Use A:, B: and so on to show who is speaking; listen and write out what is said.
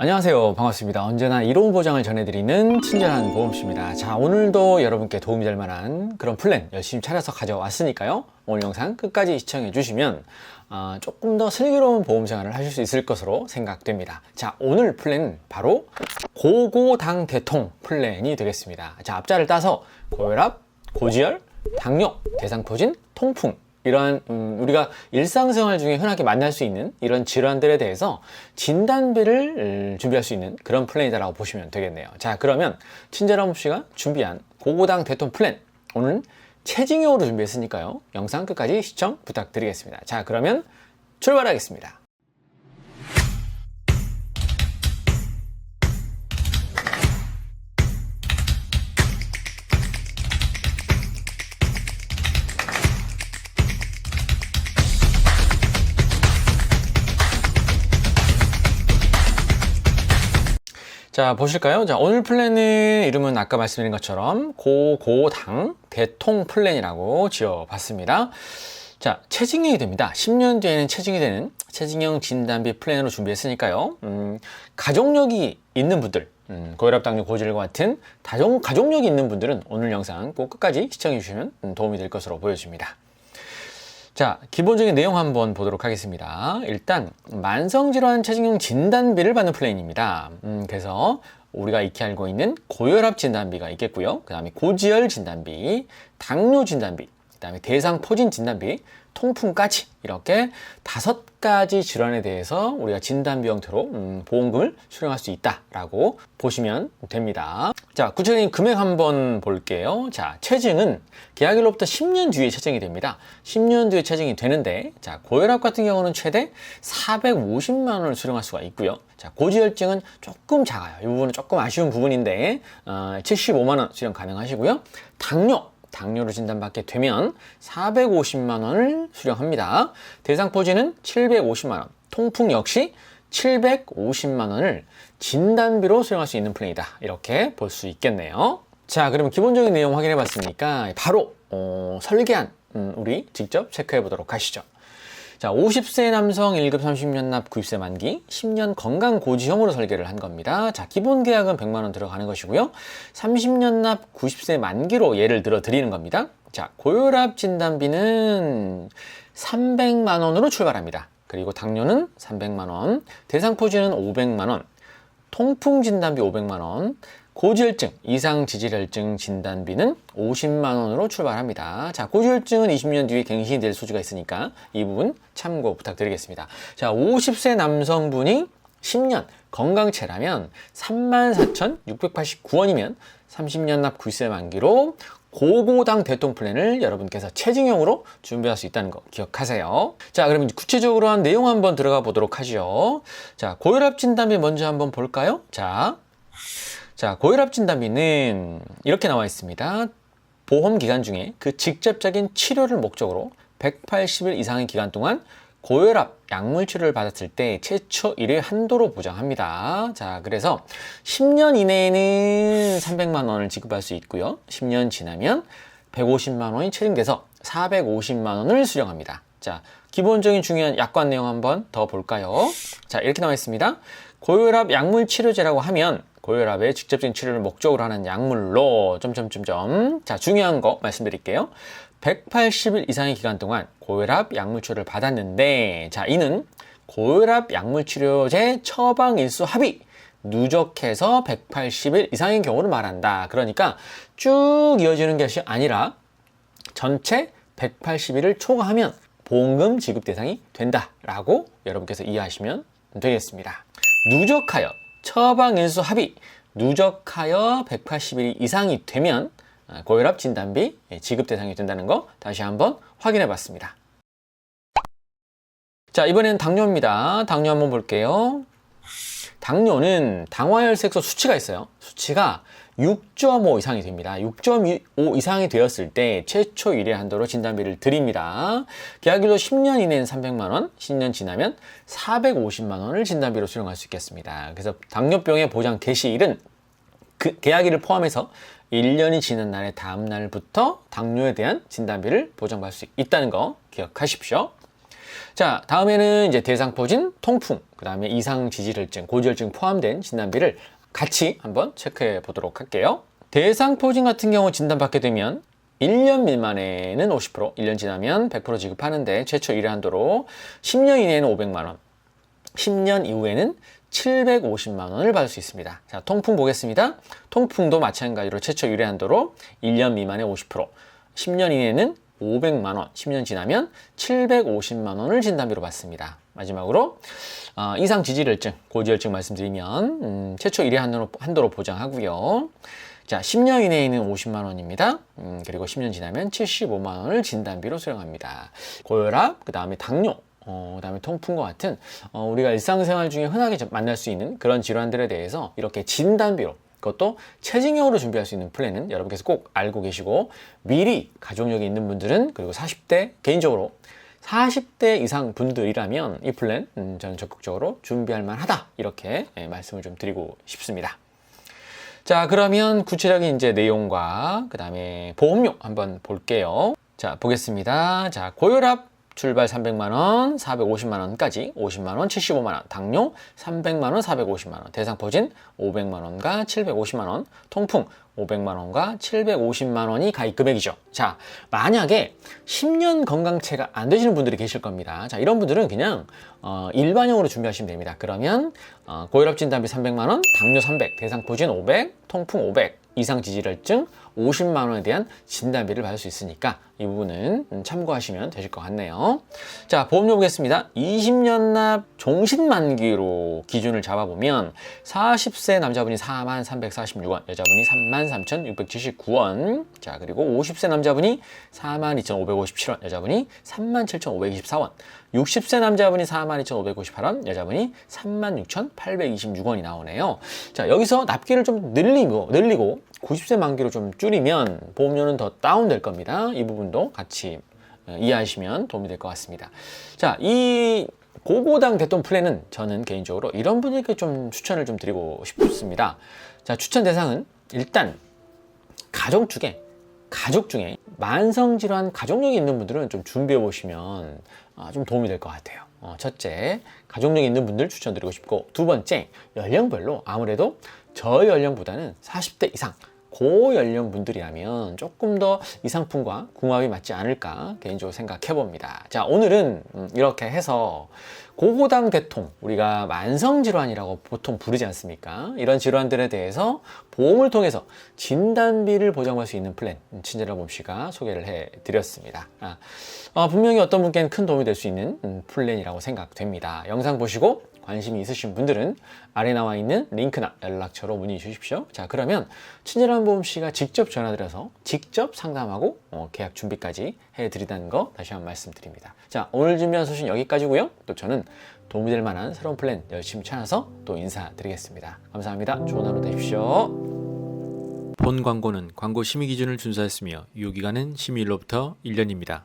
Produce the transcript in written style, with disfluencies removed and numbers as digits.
A: 안녕하세요. 반갑습니다. 언제나 이로운 보장을 전해드리는 친절한 보험씨입니다. 자, 오늘도 여러분께 도움이 될 만한 그런 플랜 열심히 찾아서 가져왔으니까요. 오늘 영상 끝까지 시청해 주시면 조금 더 슬기로운 보험 생활을 하실 수 있을 것으로 생각됩니다. 자, 오늘 플랜은 바로 고고당대통 플랜이 되겠습니다. 자, 앞자를 따서 고혈압, 고지혈, 당뇨, 대상포진, 통풍, 이러한 우리가 일상생활 중에 흔하게 만날 수 있는 이런 질환들에 대해서 진단비를 준비할 수 있는 그런 플랜이다라고 보시면 되겠네요. 자, 그러면 친절한 씨가 준비한 고고당 대통 플랜, 오늘 체징형으로 준비했으니까요. 영상 끝까지 시청 부탁드리겠습니다. 자, 그러면 출발하겠습니다. 자, 보실까요? 자, 오늘 플랜의 이름은 아까 말씀드린 것처럼 고고당 대통 플랜이라고 지어봤습니다. 자, 체징형이 됩니다. 10년 뒤에는 체징이 되는 체징형 진단비 플랜으로 준비했으니까요. 가족력이 있는 분들, 고혈압, 당뇨, 고지혈과 같은 가족력이 있는 분들은 오늘 영상 꼭 끝까지 시청해 주시면 도움이 될 것으로 보여집니다. 자, 기본적인 내용 한번 보도록 하겠습니다. 일단 만성질환 체징형 진단비를 받는 플랜입니다. 그래서 우리가 익히 알고 있는 고혈압 진단비가 있겠고요. 그 다음에 고지혈 진단비, 당뇨 진단비, 그 다음에 대상포진 진단비, 통풍까지 이렇게 5가지 질환에 대해서 우리가 진단비 형태로 보험금을 수령할 수 있다라고 보시면 됩니다. 자, 구체적인 금액 한번 볼게요. 자, 체증은 계약일로부터 10년 뒤에 체증이 됩니다. 10년 뒤에 체증이 되는데, 자, 고혈압 같은 경우는 최대 450만 원을 수령할 수가 있고요. 자, 고지혈증은 조금 작아요. 이 부분은 조금 아쉬운 부분인데 75만 원 수령 가능하시고요. 당뇨로 진단받게 되면 450만 원을 수령합니다. 대상포진은 750만 원, 통풍 역시 750만 원을 진단비로 수령할 수 있는 플랜이다. 이렇게 볼 수 있겠네요. 자, 그러면 기본적인 내용 확인해 봤으니까 바로 설계안 우리 직접 체크해 보도록 하시죠. 자, 50세 남성 1급 30년 납 90세 만기 10년 건강 고지형으로 설계를 한 겁니다. 자, 기본 계약은 100만 원 들어가는 것이고요. 30년 납 90세 만기로 예를 들어 드리는 겁니다. 자, 고혈압 진단비는 300만 원으로 출발합니다. 그리고 당뇨는 300만 원, 대상포진은 500만 원, 통풍 진단비 500만 원, 고지혈증, 이상지질혈증 진단비는 50만 원으로 출발합니다. 자, 고지혈증은 20년 뒤에 갱신이 될 소지가 있으니까 이 부분 참고 부탁드리겠습니다. 자, 50세 남성분이 10년 건강체라면 34,689원이면 30년 납 90세 만기로 고고당 대통 플랜을 여러분께서 체징형으로 준비할 수 있다는 거 기억하세요. 자, 그러면 구체적으로 한 내용 한번 들어가 보도록 하죠. 자, 고혈압 진단비 먼저 한번 볼까요? 자, 고혈압 진단비는 이렇게 나와 있습니다. 보험 기간 중에 그 직접적인 치료를 목적으로 180일 이상의 기간 동안 고혈압 약물 치료를 받았을 때 최초 1회 한도로 보장합니다. 자, 그래서 10년 이내에는 300만 원을 지급할 수 있고요. 10년 지나면 150만 원이 체증돼서 450만 원을 수령합니다. 자, 기본적인 중요한 약관 내용 한번 더 볼까요? 자, 이렇게 나와 있습니다. 고혈압 약물 치료제라고 하면 고혈압의 직접적인 치료를 목적으로 하는 약물로 자, 중요한 거 말씀드릴게요. 180일 이상의 기간 동안 고혈압 약물 치료를 받았는데, 자, 이는 고혈압 약물 치료제 처방 일수 합이 누적해서 180일 이상의 경우를 말한다. 그러니까 쭉 이어지는 것이 아니라 전체 180일을 초과하면 보험금 지급 대상이 된다라고 여러분께서 이해하시면 되겠습니다. 누적하여 처방일수 합이 누적하여 180일 이상이 되면 고혈압 진단비 지급 대상이 된다는 거 다시 한번 확인해 봤습니다. 자, 이번엔 당뇨입니다. 당뇨 한번 볼게요. 당뇨는 당화혈색소 수치가 있어요. 수치가 6.5 이상이 됩니다. 6.5 이상이 되었을 때 최초 1회 한도로 진단비를 드립니다. 계약일로 10년 이내는 300만 원, 10년 지나면 450만 원을 진단비로 수령할 수 있겠습니다. 그래서 당뇨병의 보장 개시일은 그 계약일을 포함해서 1년이 지난 날의 다음 날부터 당뇨에 대한 진단비를 보장받을 수 있다는 거 기억하십시오. 자, 다음에는 이제 대상포진, 통풍, 그 다음에 이상지질혈증, 고지혈증 포함된 진단비를 같이 한번 체크해 보도록 할게요. 대상포진 같은 경우 진단받게 되면 1년 미만에는 50%, 1년 지나면 100% 지급하는데 최초 1회 한도로 10년 이내에는 500만 원, 10년 이후에는 750만 원을 받을 수 있습니다. 자, 통풍 보겠습니다. 통풍도 마찬가지로 최초 1회 한도로 1년 미만에 50%, 10년 이내에는 500만 원, 10년 지나면 750만 원을 진단비로 받습니다. 마지막으로 이상지질혈증, 고지혈증 말씀드리면 최초 1회 한도로 보장하고요. 자, 10년 이내에는 50만 원입니다. 그리고 10년 지나면 75만 원을 진단비로 수령합니다. 고혈압, 그 다음에 당뇨, 그 다음에 통풍과 같은 우리가 일상생활 중에 흔하게 만날 수 있는 그런 질환들에 대해서 이렇게 진단비로, 그것도 체증형으로 준비할 수 있는 플랜은 여러분께서 꼭 알고 계시고, 미리 가족력이 있는 분들은, 그리고 40대, 개인적으로 40대 이상 분들이라면 이 플랜 저는 적극적으로 준비할 만하다, 이렇게 말씀을 좀 드리고 싶습니다. 자, 그러면 구체적인 이제 내용과 그 다음에 보험료 한번 볼게요. 자, 보겠습니다. 자, 고혈압 출발 300만 원, 450만 원까지 50만 원, 75만 원, 당뇨 300만 원, 450만 원, 대상포진 500만 원과 750만 원, 통풍 500만 원과 750만 원이 가입 금액이죠. 자, 만약에 10년 건강체가 안 되시는 분들이 계실 겁니다. 자, 이런 분들은 그냥 일반형으로 준비하시면 됩니다. 그러면 고혈압 진단비 300만 원, 당뇨 300, 대상포진 500, 통풍 500, 이상지질혈증 50만 원에 대한 진단비를 받을 수 있으니까 이 부분은 참고하시면 되실 것 같네요. 자, 보험료 보겠습니다. 20년 납 종신 만기로 기준을 잡아보면 40세 남자분이 43,346원, 여자분이 33,679원. 자, 그리고 50세 남자분이 42,557원, 여자분이 37,524원. 60세 남자분이 42,558원, 여자분이 36,826원이 나오네요. 자, 여기서 납기를 좀 늘리고 90세 만기로 좀 줄이면 보험료는 더 다운될 겁니다. 이 부분도 같이 이해하시면 도움이 될 것 같습니다. 자, 이 고고당 대통 플랜은 저는 개인적으로 이런 분에게 좀 추천을 좀 드리고 싶습니다. 자, 추천 대상은 일단 가족 중에 만성질환 가족력이 있는 분들은 좀 준비해 보시면 좀 도움이 될 것 같아요. 첫째, 가족력이 있는 분들 추천드리고 싶고, 두 번째, 연령별로 아무래도 저 연령보다는 40대 이상 고연령 분들이라면 조금 더 이 상품과 궁합이 맞지 않을까 개인적으로 생각해 봅니다. 자, 오늘은 이렇게 해서 고고당 대통, 우리가 만성질환이라고 보통 부르지 않습니까? 이런 질환들에 대해서 보험을 통해서 진단비를 보장할 수 있는 플랜, 친절한 봄씨가 소개를 해드렸습니다. 분명히 어떤 분께는 큰 도움이 될 수 있는 플랜이라고 생각됩니다. 영상 보시고 관심이 있으신 분들은 아래 나와 있는 링크나 연락처로 문의 주십시오. 자, 그러면 친절한 보험씨가 직접 전화드려서 직접 상담하고 계약 준비까지 해드린다는 거 다시 한번 말씀드립니다. 자, 오늘 준비한 소식 여기까지고요. 또 저는 도움이 될 만한 새로운 플랜 열심히 찾아서 또 인사드리겠습니다. 감사합니다. 좋은 하루 되십시오.
B: 본 광고는 광고 심의 기준을 준수하였으며 유효기간은 심의일로부터 1년입니다.